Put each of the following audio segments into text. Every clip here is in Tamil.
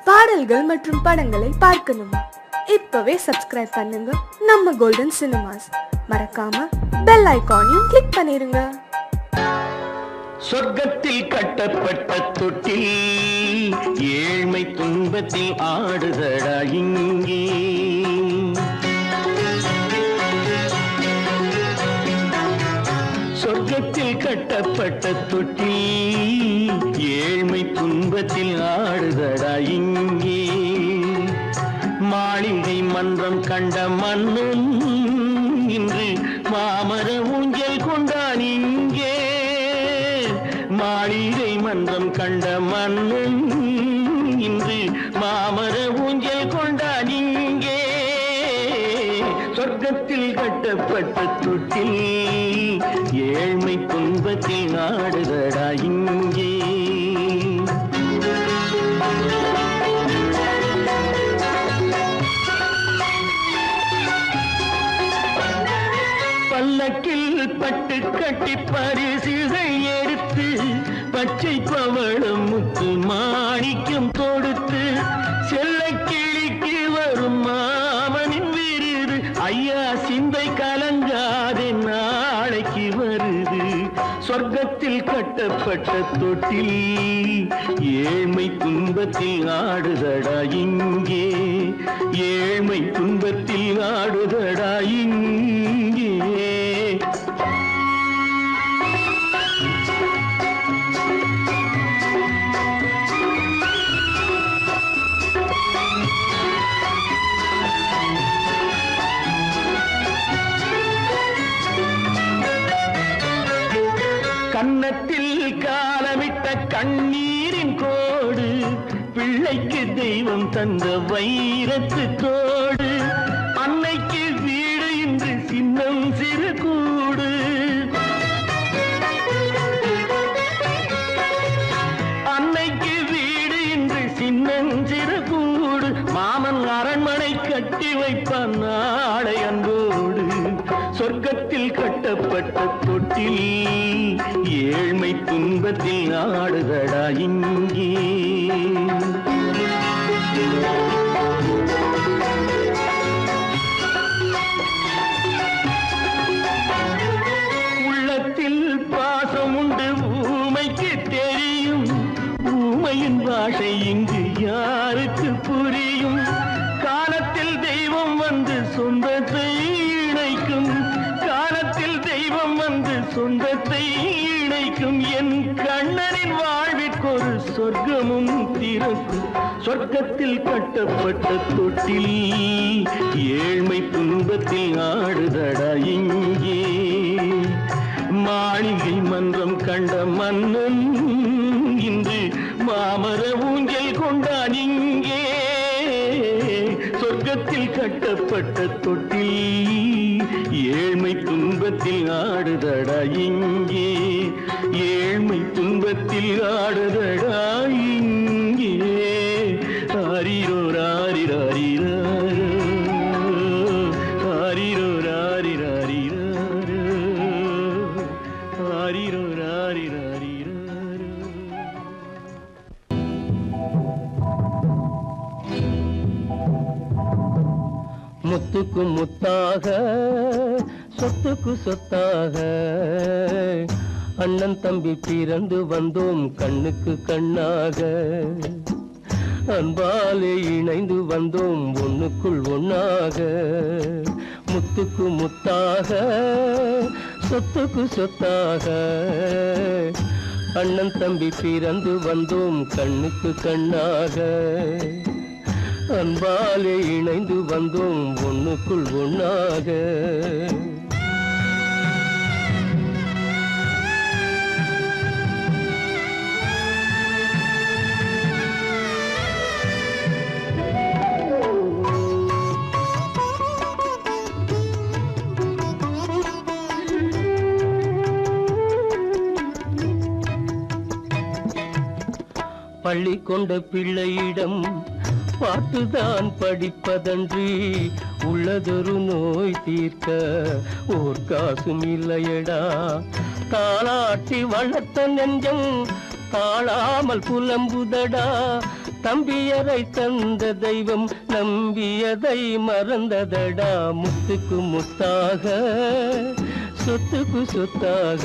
பாடல்கள் மற்றும் படங்களை பார்க்கணுமா? இப்பவே சப்ஸ்கிரைப் பண்ணுங்க நம்ம கோல்டன் சினிமாஸ். மறக்காம பெல் ஐகானையும் கிளிக் பண்ணிருங்க. சொர்க்கத்தில் கட்டப்பட்ட தொட்டில் ஏழ்மை துன்பத்தில் ஆடுதடா இங்கே. சொர்க்கத்தில் கட்டப்பட்ட தொட்டில் ஏழ்மை துன்பத்தில் ஆடுதடா இங்கே. மாளிகை மன்றம் கண்ட மன்னன் இன்று மாமர ஊஞ்சல் கொண்டான் இங்கே. மாளிகை மன்றம் கண்ட மன்னன் இன்று மாமர ஊஞ்சல் கொண்டான் இங்கே. சொர்க்கத்தில் கட்டப்பட்ட தொட்டில் ஏழ்மை துன்பத்தில் ஆடுதடா இங்கே. பல்லக்கில் பட்டு கட்டி பரிசுகள் எடுத்து பச்சை பவளம் முத்து மாணிக்கம் கொடுத்து செல்ல கிளிக்கு வரும் மாமனின் விருது. ஐயா சிந்தை கலங்காதே நாளைக்கு வருது. சொர்க்கத்தில் கட்டப்பட்ட தொட்டில் ஏழ்மை துன்பத்தில் ஆடுதடா இங்கே. ஏழ்மை துன்பத்தில் ஆடுதடா இங்கே. கன்னத்தில் காலமிட்ட கண்ணீரின் கோடு பிள்ளைக்கு தெய்வம் தந்த வைரத்து தோடு. அன்னைக்கு வீடு இன்று சின்னம் சிறு கூடு. அன்னைக்கு வீடு இன்று சின்னம் சிறு கூடு. மாமன் அரண்மனை கட்டி வைப்பான் நாளை அன்போடு. சொர்க்கத்தில் கட்டப்பட்ட தொட்டில் ஏழ்மை துன்பத்தில் ஆடுதடா இங்கே. உள்ளத்தில் பாசம் உண்டு ஊமைக்கு தெரியும். ஊமையின் பாஷை இங்கு யாருக்கு புரியும்? காலத்தில் தெய்வம் வந்து சொந்தத்தை இணைக்கும். காலத்தில் தெய்வம் வந்து சொந்தத்தை இணைக்கும். என் கண்ணனின் வாழ்விற்கொரு சொர்க்கமும் திறக்கும். சொர்க்கத்தில் கட்டப்பட்ட தொட்டில் ஏழ்மை துன்பத்தில் ஆடுதடா இங்கே. மாளிகை மன்றம் கண்ட மன்னன் இன்று மாமர ஊஞ்சல் கொண்டான் இங்கே. சொர்க்கத்தில் கட்டப்பட்ட தொட்டில் ஏழ்மை துன்பத்தில் ஆடுதடா இங்கே. ஏழ்மை துன்பத்தில் ஆடுதடா இங்கே. ஆரிரோ ராரிராரிராரோ, ஆரிரோ ராரிராரிராரோ, ஆரிரோ ராரிராரிராரோ. முத்துக்கு முத்தாக சொத்துக்கு சொத்தாக அண்ணன் தம்பி பிறந்து வந்தோம் கண்ணுக்கு கண்ணாக. அன்பாலே இணைந்து வந்தோம் ஒண்ணுக்குள் ஒண்ணாக. முத்துக்கு முத்தாக சொத்துக்கு சொத்தாக அண்ணன் தம்பி பிறந்து வந்தோம் கண்ணுக்கு கண்ணாக. அன்பாலே இணைந்து வந்தோம் ஒண்ணுக்குள் ஒண்ணாக. பள்ளி கொண்ட பிள்ளையிடம் பாட்டுதான் படிப்பதன்றி உள்ளதொரு நோய் தீர்க்க ஓர் காசும் இல்லையடா. தாளாட்டி வளர்த்த நெஞ்சம் தாழாமல் புலம்புதடா. தம்பியரை தந்த தெய்வம் நம்பியதை மறந்ததடா. முத்துக்கு முத்தாக சொத்துக்கு சொத்தாக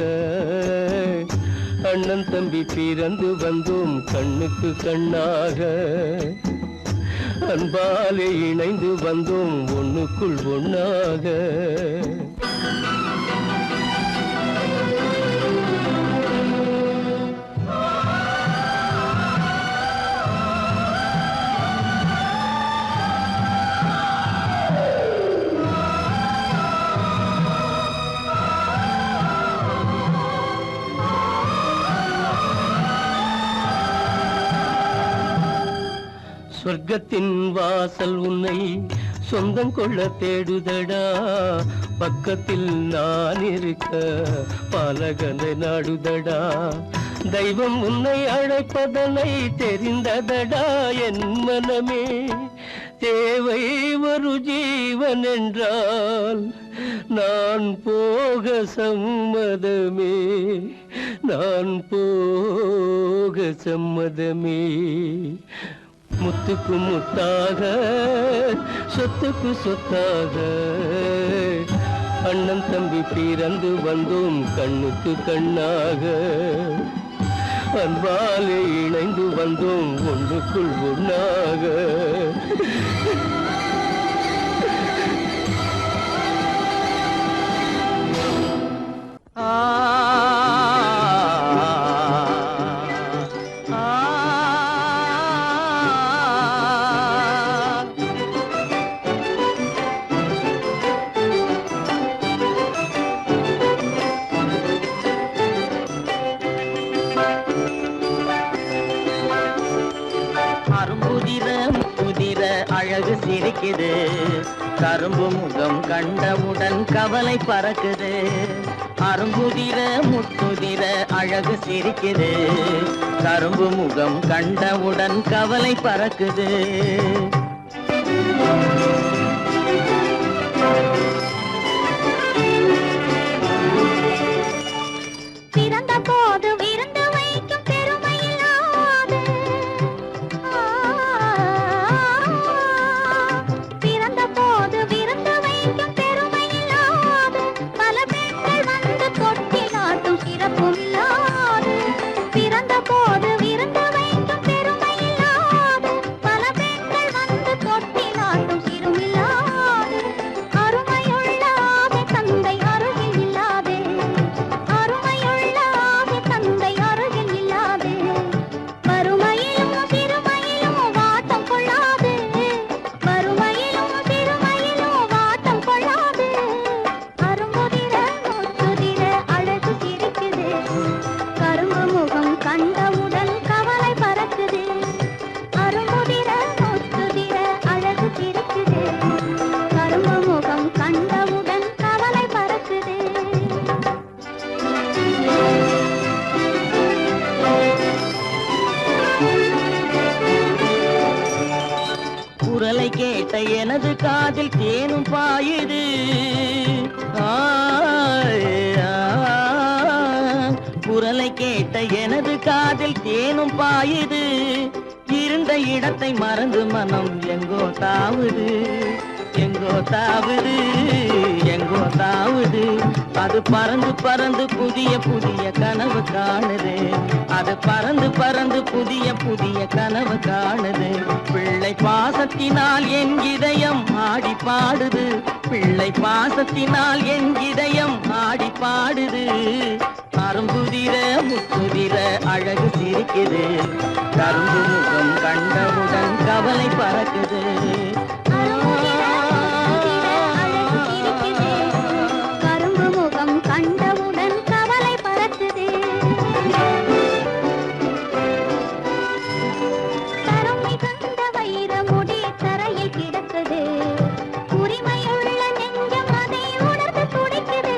அண்ணன் தம்பி பிறந்து வந்தோம் கண்ணுக்கு கண்ணாக. அன்பாலே இணைந்து வந்தோம் ஒண்ணுக்குள் ஒண்ணாக. சொர்க்கத்தின் வாசல் உன்னை சொந்தம் கொள்ள தேடுதடா. பக்கத்தில் நான் இருக்க பாலகனை நாடுதடா. தெய்வம் உன்னை அழைப்பதனை தெரிந்ததடா என் மனமே. தேவை ஒரு ஜீவன் என்றால் நான் போக சம்மதமே. நான் போக சம்மதமே. முத்துக்கு முத்தாக சொத்துக்கு சொத்தாக அண்ணன் தம்பி பிறந்து வந்தோம் கண்ணுக்கு கண்ணாக. அன்பாலே இணைந்து வந்தோம் ஒன்றுக்குள் ஒண்ணாக. அழகு சிரிக்குது, கரும்பு முகம் கண்டவுடன் கவலை பறக்குது. அரும்புதிர முத்துதிர அழகு சிரிக்குது, கரும்பு முகம் கண்டவுடன் கவலை பறக்குது. பிறந்த போது விருந்து வைக்கும் பெருமை இல்லாது, பிறந்த போது விருந்து வைக்கும் பெருமை இல்லாது, பல பெண்கள் வந்து தொட்டிலாட்டும் சிறப்பும் இல்லாது. பிறந்த போது விருந்து வைக்கும் பெருமை இல்லாது, பல பெண்கள் வந்து தொட்டிலாட்டும் சிறுமில்லாது. அருமையுள்ள ஆவி தந்தை அருகில் இல்லாதே, அருமையுள்ள ஆவி தந்தை அருகில் இல்லாதே. வறுமையிலும் சிறுமையிலும் வாட்டம் கொள்ளாது, வறுமையிலும் சிறுமையிலும் வாட்டம் கொள்ளாது. அரும்புதிர முத்துதிர அழகு சிரிக்குது, கரும்பு முகம் கண்டவுடன் கவலை பறக்குது. அரும்புதிர முத்துதிர அழகு சிரிக்குது, கரும்பு முகம் கண்டவுடன் கவலை பறக்குது. குரலை கேட்ட எனது காதில் தேனும் பாயுது. குரலை கேட்ட எனது காதில் தேனும் பாயுது. இருந்த இடத்தை மறந்து மனம் எங்கோ தாவுது, எங்கோ தாவுது, எங்கோ தாவுது. அது பறந்து பறந்து புதிய புதிய கனவு காணுது, அது பறந்து பறந்து புதிய புதிய கனவு காணுது. பிள்ளை பாசத்தினால் என் இதயம் ஆடி பாடுது, பிள்ளை பாசத்தினால் என் இதயம் ஆடி பாடுது. அரும்புதிர முத்துதிர அழகு சிரிக்குது, கரும்பு முகம் கண்டவுடன் கவலை பறக்குது. கரும்பு முகம் கண்டவுடன் கவலை பறக்குது. தரம் மிகுந்த வைரமுடி தரையில் கிடக்குது, உரிமையுள்ள நெஞ்சம் அதை உணர்ந்து துடிக்குது.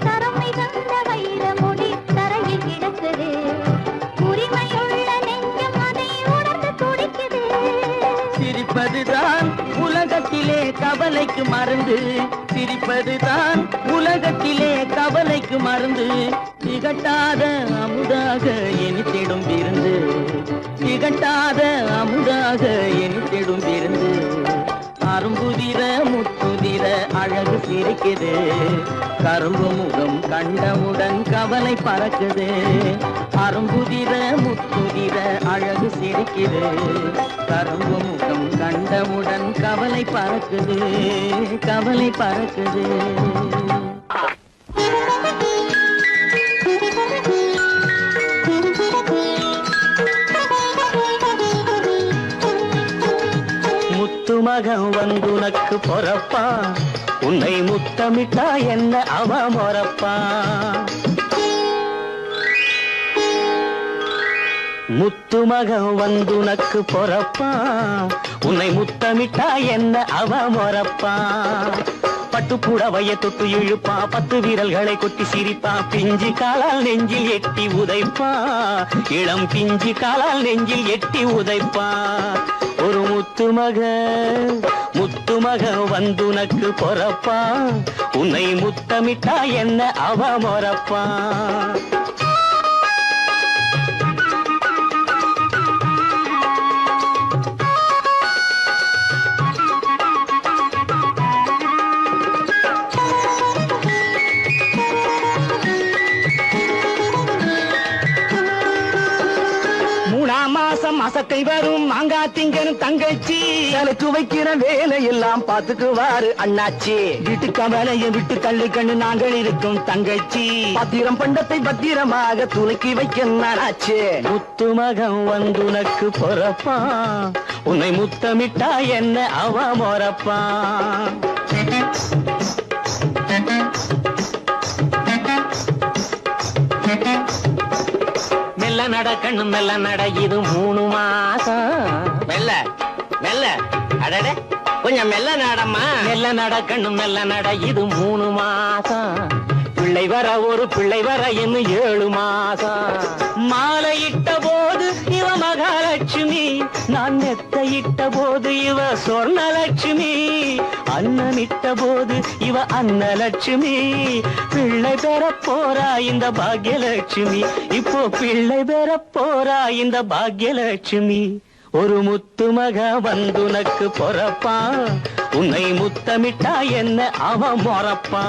தரம் மிகுந்த வைரமுடி தரையில் கிடக்குது, உரிமையுள்ள நெஞ்சம் அதை உணர்ந்து துடிக்குது. சிரிப்பதுதான் உலகத்திலே கவலைக்கு மருந்து, சிரிப்பதுதான் உலகத்திலே கவலைக்கு மருந்து. திகட்டாத அமுதாக இனித்திடும் விருந்து, திகட்டாத அமுதாக இனித்திடும் விருந்து. அரும்புதிர முத்துதிர அழகு சிரிக்குது, கரும்பு முகம் கண்டவுடன் கவலை பறக்குது. அரும்புதிர முத்துதிர அழகு சிரிக்குது, கரும்பு முகம் கண்டவுடன் கவலை பறக்குது, கவலை பறக்குது. முத்துமகன் வந்துனக்கு பொறப்பா, உன்னை முத்தமிட்டா என்ன அவ மொறப்பா. முத்துமகன் வந்துனக்கு பொறப்பா, உன்னை முத்தமிட்டா என்ன அவ மொறப்பா. பட்டு புடவைய தொட்டு இழுப்பா, 10 விரல்களை கொட்டி சிரிப்பா. பிஞ்சு காலால் நெஞ்சில் எட்டி உதைப்பா, இளம் பிஞ்சு காலால் நெஞ்சில் எட்டி உதைப்பா. ஒரு முத்துமக வந்துனக்கு பொறப்பா, உன்னை முத்தமிட்டா என்ன அவ மொறப்பா. அசத்தை வரும் மாங்கா திங்கனும் தங்கச்சி, எனக்கு வைக்கிற வேலை எல்லாம் பாத்துக்குவாரு அண்ணாச்சி. வீட்டு கவலையை விட்டு தள்ளி கண்ணு நாங்கள் இருக்கும் தங்கச்சி, பத்திரம் பண்டத்தை பத்திரமாக துலக்கி வைக்க நானாச்சு. முத்துமகன் வந்துனக்கு பொறப்பா, உன்னை முத்தமிட்டா என்ன அவ மொறப்பா. மெல்ல நட கண்ணு மெல்ல நட, இது 3 மாசம். மெல்ல மெல்ல அடடே, கொஞ்சம் மெல்ல நடமா. மெல்ல நட கண்ணு மெல்ல நட, இது 3 மாசம். பிள்ளை வர ஒரு பிள்ளை வர இன்னும் 7 மாசம். மாலையிட்ட போது இவ மகாலட்சுமி, நான் நெத்தையிட்ட போது இவ சொர்ணலட்சுமி. அன்னமிட்ட போது இவ அன்னலட்சுமி, பிள்ளை பெற போறா இந்த பாக்யலட்சுமி. இப்போ பிள்ளை பெற போறா இந்த பாக்யலட்சுமி. ஒரு முத்துமக வந்துனக்கு பொறப்பா, உன்னை முத்தமிட்டா என்ன அவ மொறப்பா.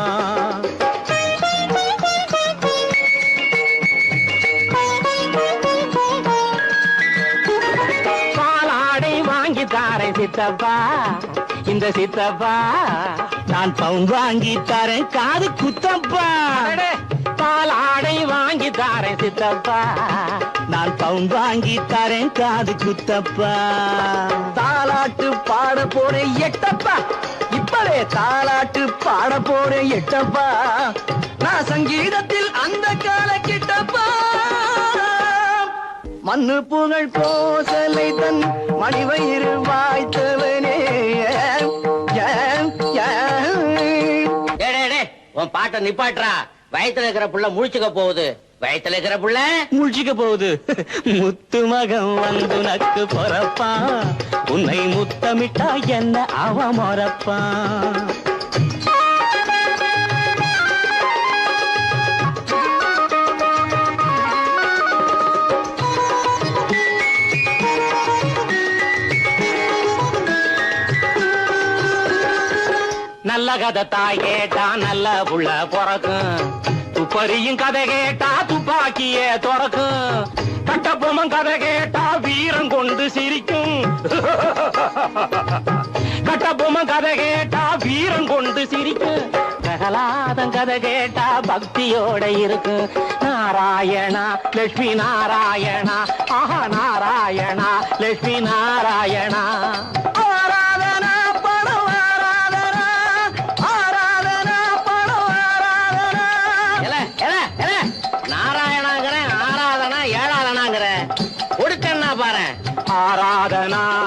பாலாடை வாங்கி தாரேன் சித்தப்பா, இந்த சித்தப்பா. நான் பவுன் வாங்கி தரேன் காது குத்தப்பா. பாலாடை வாங்கி தாரேன் சித்தப்பா, நான் பவுன் வாங்கி தரேன் காது குத்தப்பா. தாலாட்டு பாட போறேன் எட்டப்பா, இப்பவே தாலாட்டு பாட போறேன் எட்டப்பா. நான் சங்கீதத்தில் அந்த கால கிட்டப்பா. மண்ணு புகழ் கோசலை தன் மணிவயிறு வாய்த்தவனே. உன் பாட்டை நிப்பாட்டுறா, வயித்துல இருக்கிற புள்ள முழிச்சுக்க போகுது. வயித்துல இருக்கிற புள்ள முழிச்சுக்க போகுது. முத்துமகன் வந்துனக்கு பொறப்பா, உன்னை முத்தமிட்டா என்ன அவ மொறப்பா. நல்ல கதை தாய் கேட்டா நல்ல புள்ள பொறக்கும், துப்பறியும் கதை கேட்டா துப்பாக்கிய துறக்கும். கட்டபொம்மன் கதை கேட்டா வீரம் கொண்டு சிரிக்கும், கட்டபொம்மன் கதை கேட்டா வீரம் கொண்டு சிரிக்கும். பிரகலாதன் கதை கேட்டா பக்தியோட இருக்கும். நாராயணா லட்சுமி நாராயணா, ஆஹா நாராயணா லட்சுமி நாராயணா. ஆராதனா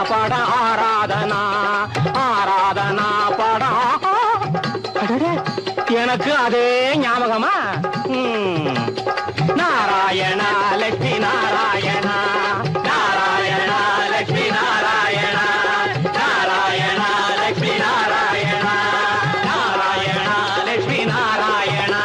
பட ஆராதனா, ஆராதனா பட. எனக்கு அதே ஞாபகமா. நாராயணா லட்சுமி நாராயணா, நாராயணா லட்சுமி நாராயணா, நாராயணா லட்சுமி நாராயணா, நாராயணா லட்சுமி நாராயணா.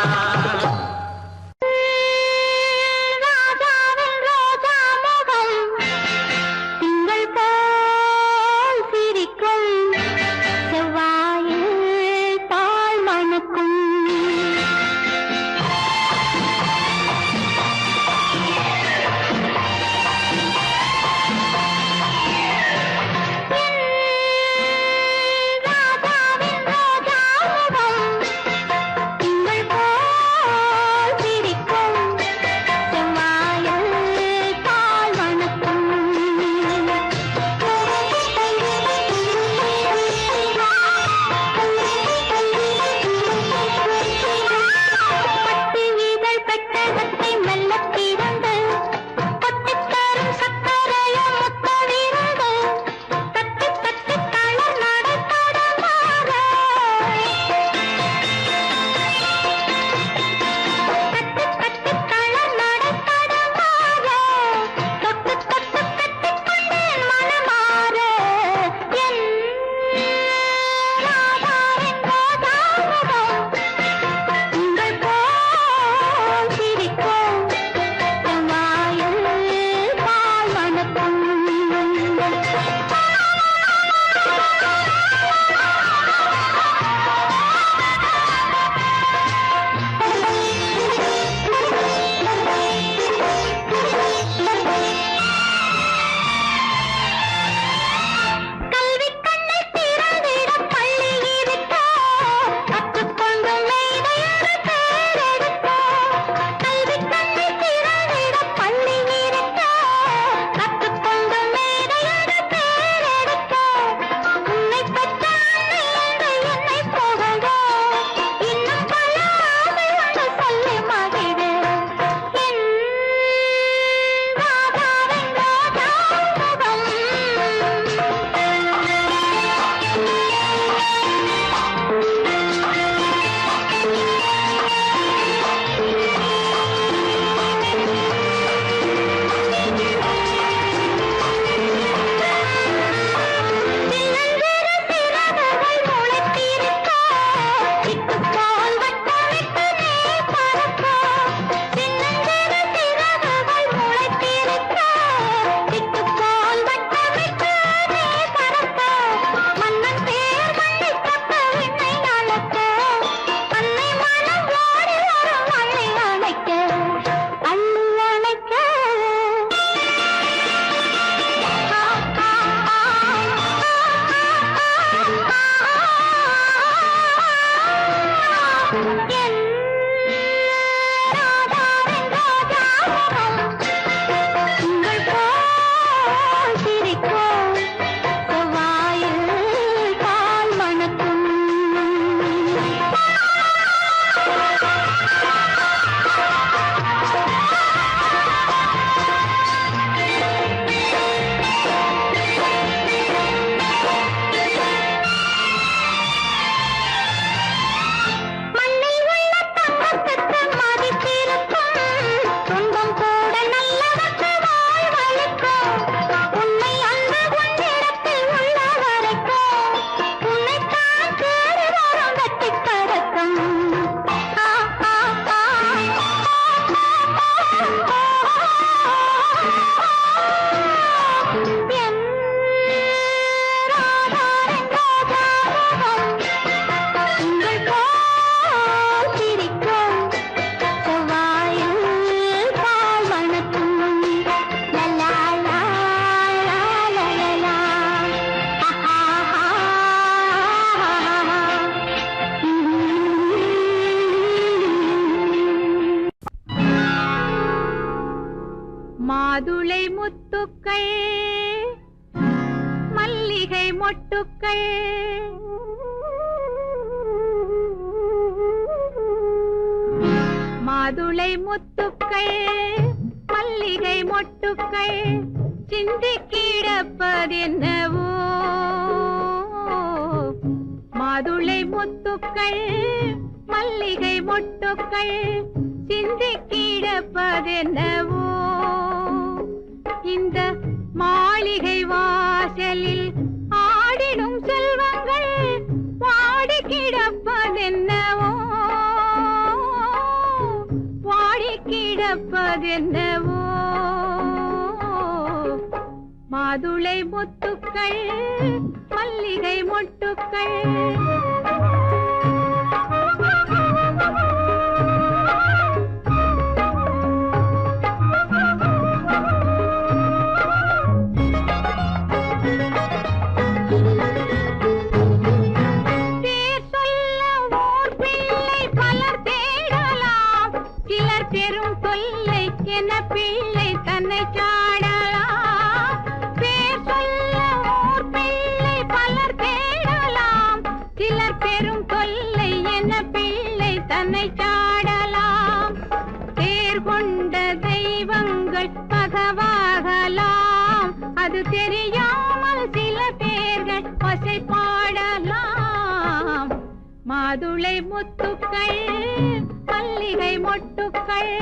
மல்லிகை மொட்டுக்கள் மாதுளை முத்துக்கள் மல்லிகை மொட்டுக்கள் சிந்தி கிடப்பதென்னவோ மாதுளை முத்துக்கள் மல்லிகை மொட்டுக்கள் சிந்தி கிடப்பதென்னவோ இந்த மாளிகை வாசலில் ஆடிடும் செல்வங்கள் பாடி கிடப்பதென்னவோ பாடி கிடப்பதென்னவோ மாதுளை முத்துக்கள் மல்லிகை மொட்டுக்கள் பிள்ளை தன்னை சாடலாம் பேர் சொல்ல ஊர் பிள்ளை பலர் தேடலாம் சிலர் பெரும் தொல்லை என பிள்ளை தன்னை சாடலாம் பேர் கொண்ட தெய்வங்கள் பகவாகலாம் அது தெரியாமல் சில பேர்கள் பசை பாடலாம் மாதுளை முத்துக்கள் மல்லிகை மொட்டுக்கள்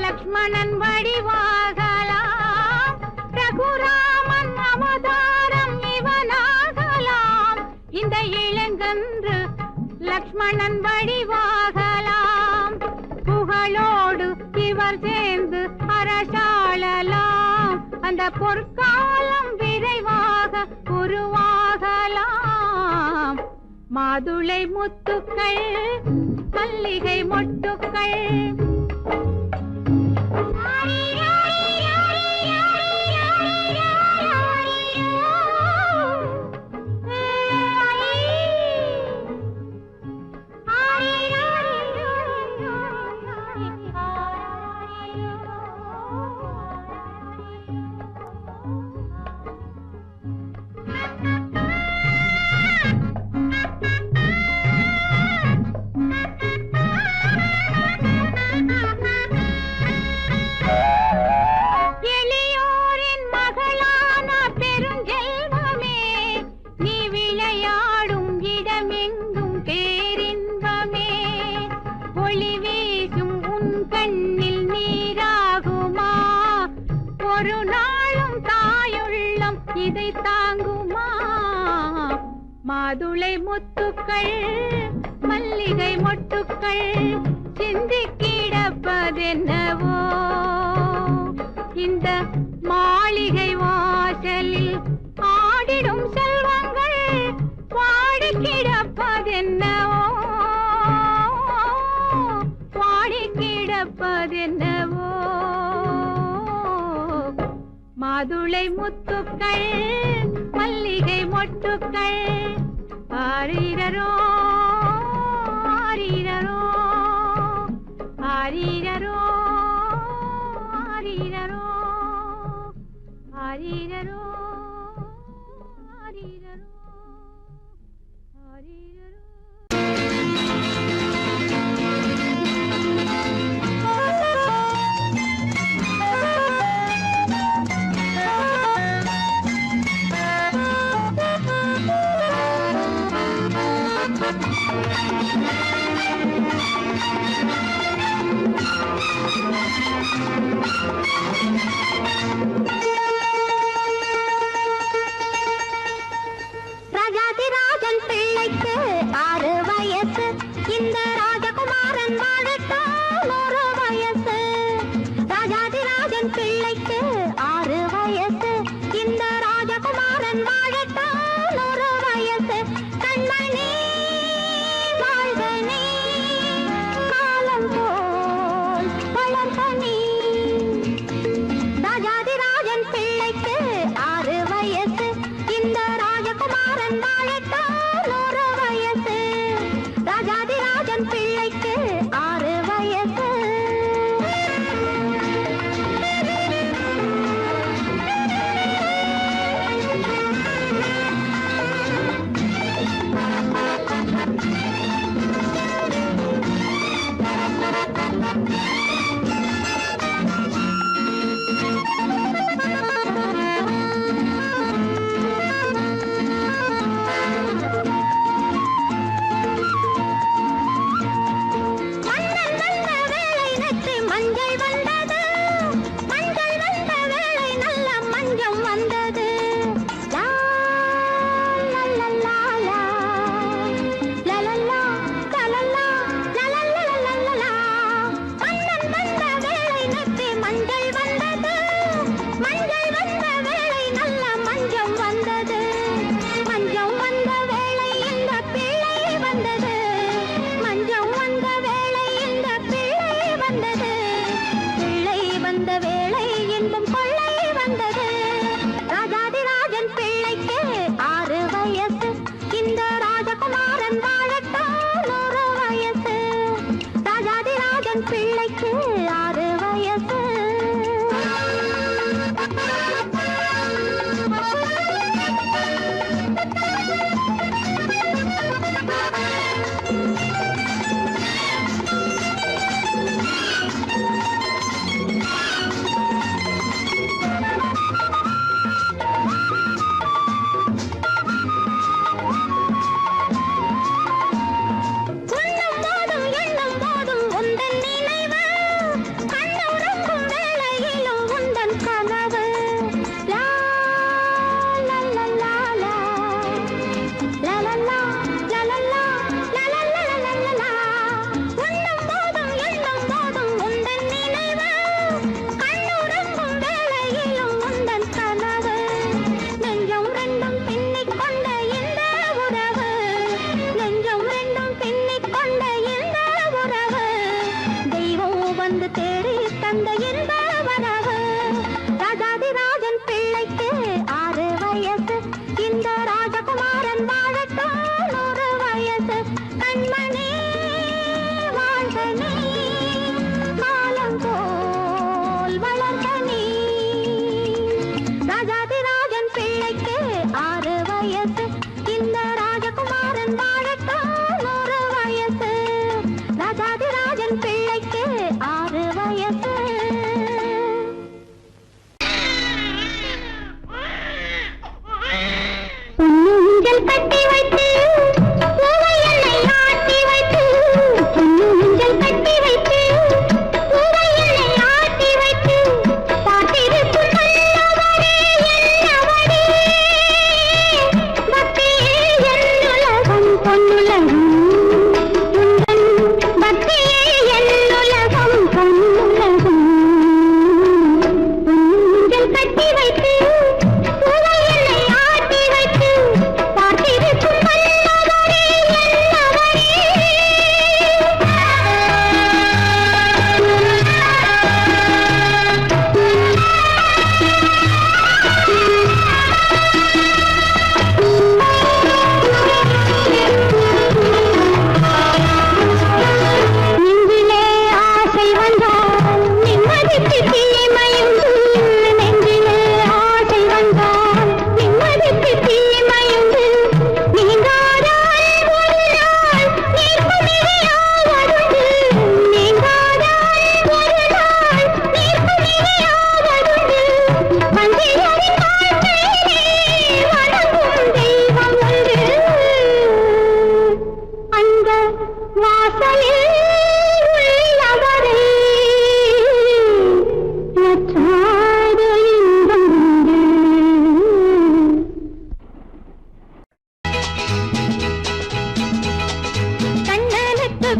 லக்ஷ்மணன் வடிவாகலாம் ரகுராமன் அவதாரம் இவனாகலாம் இந்த இளங்கன்று லக்ஷ்மணன் வடிவாகலாம் புகழோடு இவர் சேர்ந்து அரசாளலாம் அந்த பொற்காலம் விரைவாக உருவாகலாம் மாதுளை முத்துக்கள் மல்லிகை மொட்டுக்கள் ஒரு நாளும் தாயுள்ளம் இதை தாங்குமா மாதுளை முத்துக்கள் மல்லிகை மொட்டுக்கள் சிந்தி கிடப்பதென்னவோ இந்த மாளிகை வாசலில் ஆடிடும் செல்வங்கள் பாடி கிடப்பதென்னவோ பாடி கிடப்பதென்னவோ மாதுளை முத்துக்கள் மல்லிகை மொட்டுக்கள் ஆரீரரோ ஆரீரரோ ஆரீரரோ ஆரீரரோ ஆரீரரோ ஆரீரரோ ஆரீரரோ ராஜாதி ராஜன் பிள்ளைக்கு 6 வயசு இந்த ராஜகுமாரன் வாழட்டும் 100 வயசு ராஜாதிராஜன் பிள்ளைக்கு 6 வயசு இந்த ராஜகுமாரன் வாழட்டும் 100 வயசு கண்மணி வாழ்க நீ காலம் போல் வளர்க நீ ராஜாதிராஜன் பிள்ளைக்கு 6 வயசு இந்த ராஜகுமாரன் வாழட்டும் 100 வயசு ராஜாதிராஜன் பிள்ளை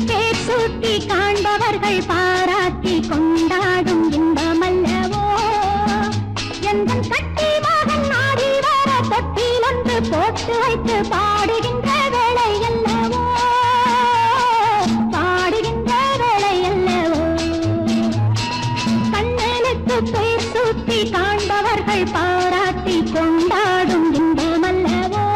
பேர் சூட்டி காண்பவர்கள் பாராட்டி கொண்டாடும் இன்பமல்லவோ எந்தன் கட்டி மகன் ஆடி வர தொட்டில் ஒன்று போட்டு வைத்து பாடுகின்ற வேளை அல்லவோ பாடுகின்ற வேளை அல்லவோ கண்ணனுக்கு பேர் சூட்டி காண்பவர்கள் பாராட்டி கொண்டாடும் இன்பமல்லவோ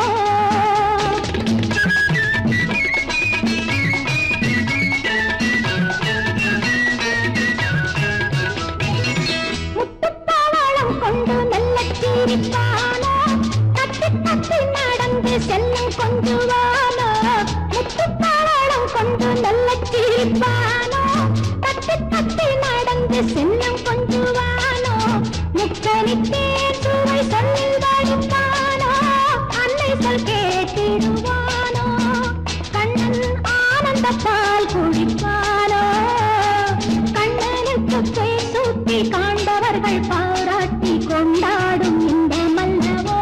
கொண்டு நல்ல சிரிப்பானோ தட்டி தட்டி நடந்து செல்லும் கொஞ்சுவானோ முத்துப்பாளம் கொண்டு நல்ல சிரிப்பானோ தட்டி தட்டி நடந்து செல்லும் கொஞ்சுவானோ முக்கனித்தேன் சுவை சொல்லில் வழிப்பானோ அன்னை சொல் கேட்டிடுவானோ கண்ணன் ஆனந்த பால் குடிப்பானோ கண்ணனுக்கு பேர் சூட்டி காண்பவர்கள் பாராட்டி கொண்டாடும் இந்த மல்லவோ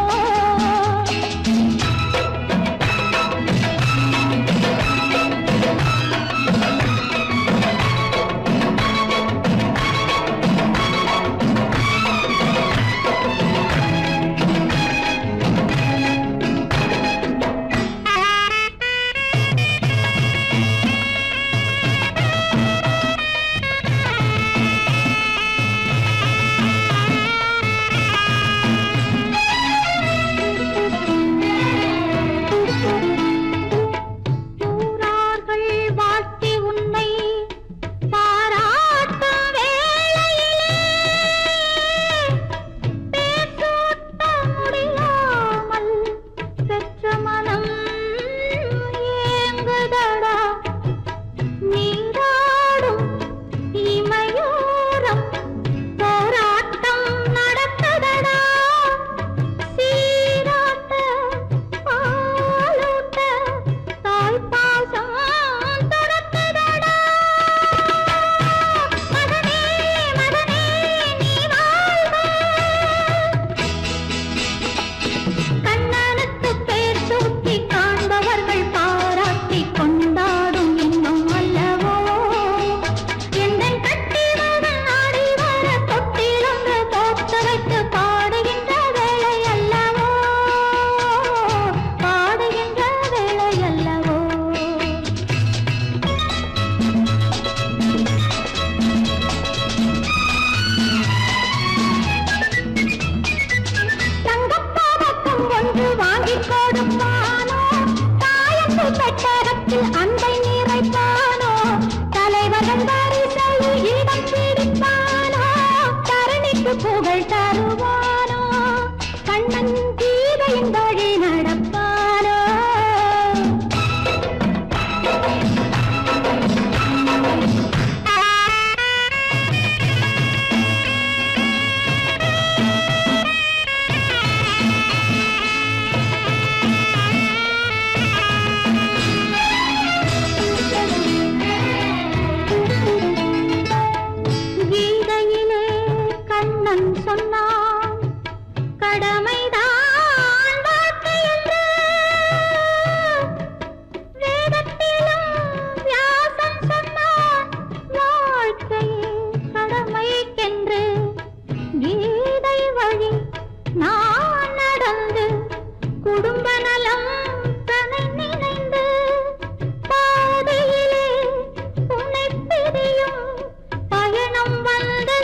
புகழ் தருவானோ கண்ணன் கீதையின் வழி நடப்பானோ சொன்னான் கடமைதான் வாழ்க்கை என்று வேதத்திலும் வியாசன் சொன்னான் வாழ்க்கையே கடமைக்கென்று கீதை வழி நான் நடந்து குடும்ப நலம் தனை நினைந்து பாதையிலே உன்னை பிரியும் பயணம் வந்து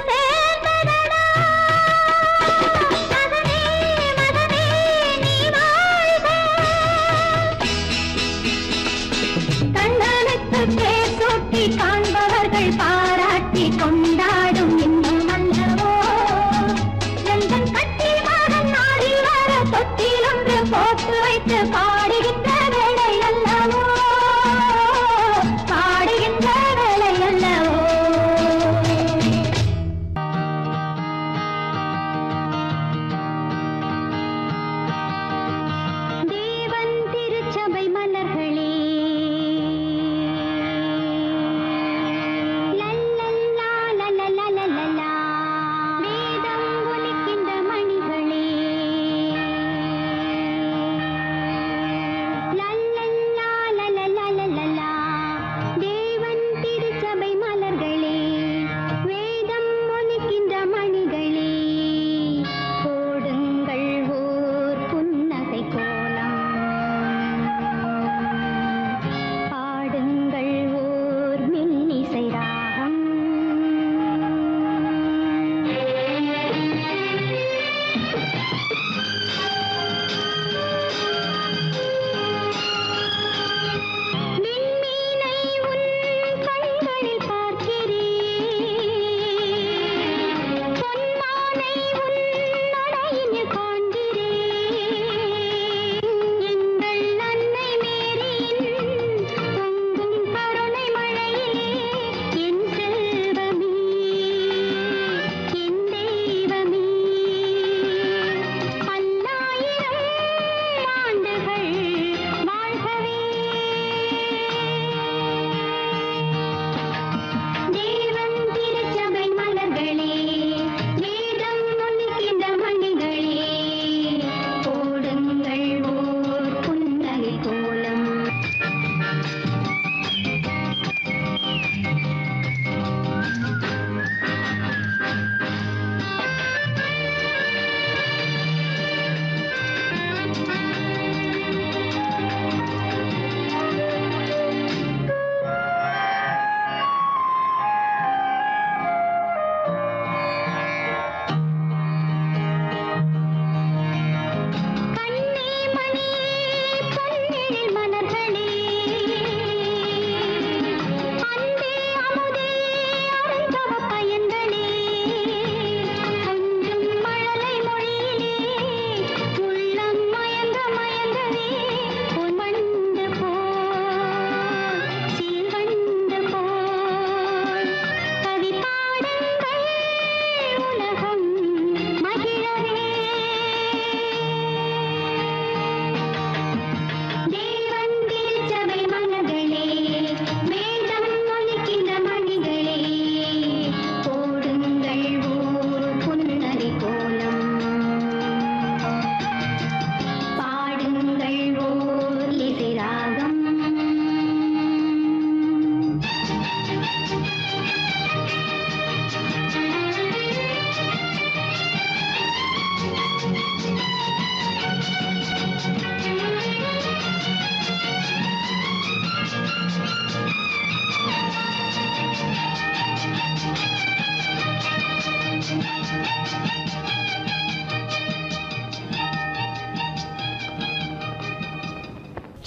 காண்பவர்கள் பாராட்டி கொண்டாடும் இன்னும் அல்லவோ எந்தன் கட்டி மகன் நாடி வர தொட்டில் ஒன்று போட்டு வைத்து பாடுகின்ற வேளை அல்லவோ பாடுகின்ற வேளை அல்லவோ தேவன் திருச்சபை மலர்களே தேவன்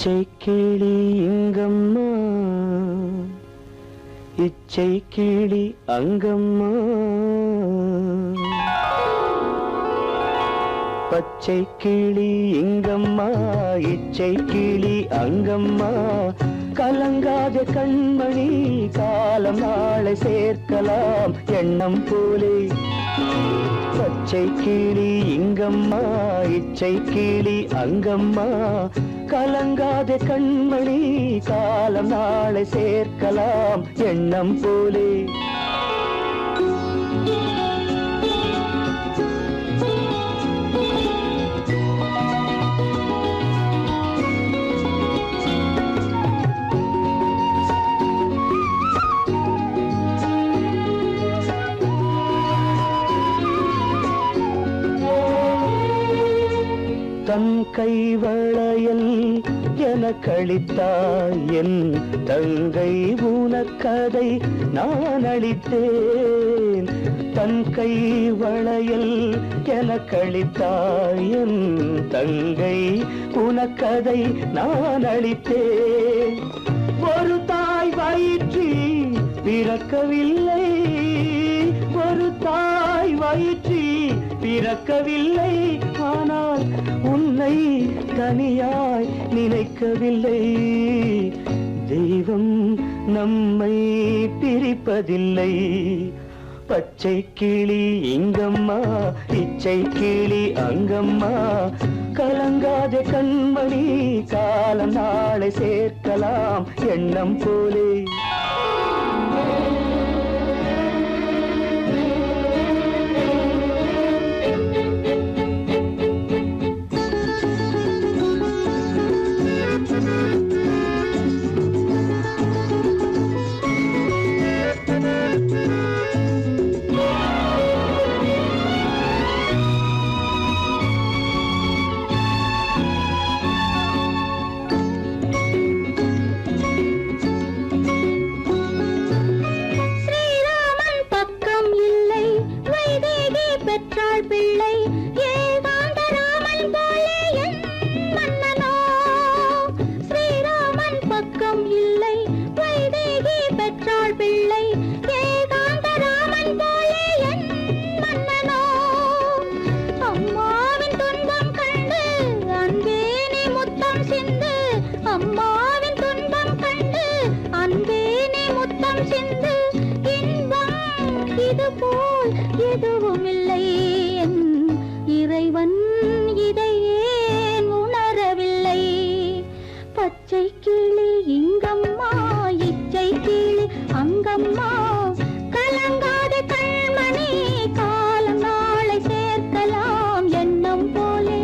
பச்சை கிளி இங்கம்மா இச்சை கிளி அங்கம்மா பச்சை கிளி இங்கம்மா இச்சை கிளி அங்கம்மா கலங்காத கண்மணி காலம் நாளை சேர்க்கலாம் எண்ணம் போலே பச்சை கிளி இங்கம்மா இச்சை கிளி அங்கம்மா கலங்காத கண்மணி காலம் நாளை சேர்க்கலாம் எண்ணம் போலே தன் கைவளையல் எனக்களித்தாய் என் தங்கை உனக்கதை நான் அளித்தேன் தன் கைவளையல் எனக்களித்தாய் என் தங்கை உனக்கதை நான் அளித்தேன் ஒரு தாய் வயிற்றில் பிறக்கவில்லை ஒரு தாய் வயிற்றில் பிறக்கவில்லை ஆனால் உன்னை தனியாய் நினைக்கவில்லை தெய்வம் நம்மை பிரிப்பதில்லை பச்சை கிளி இங்கம்மா இச்சை கிளி அங்கம்மா கலங்காத கண்மணி காலம் நாளை சேர்க்கலாம் எண்ணம் போலே பிள்ளை ஏகாந்தராமன் போலே என் மன்னனோ ஸ்ரீராமன் பக்கம் இல்லை வைதேகி பெற்றாள் பிள்ளை ஏகாந்தராமன் போலே என் மன்னனோ அம்மாவின் துன்பம் கண்டு அன்பே நீ முத்தம் சிந்து அம்மாவின் துன்பம் கண்டு அன்பே நீ முத்தம் சிந்து இன்பம் இது போல் எதுவும் இல்லை இறைவன் இதை ஏன் உணரவில்லை பச்சை கிளி இங்கம்மா இச்சை கிளி அங்கம்மா கலங்காத கண்மணி காலம் நாளை சேர்க்கலாம் எண்ணம் போலே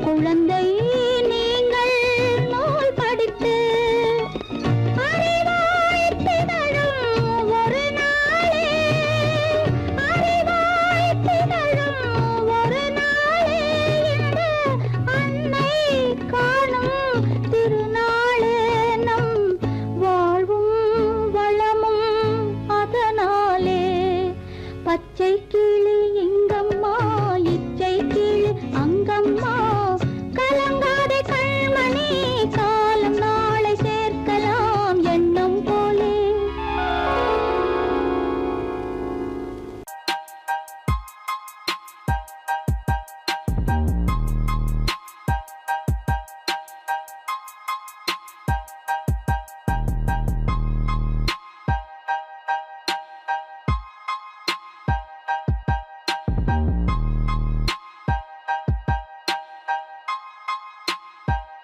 குழந்தை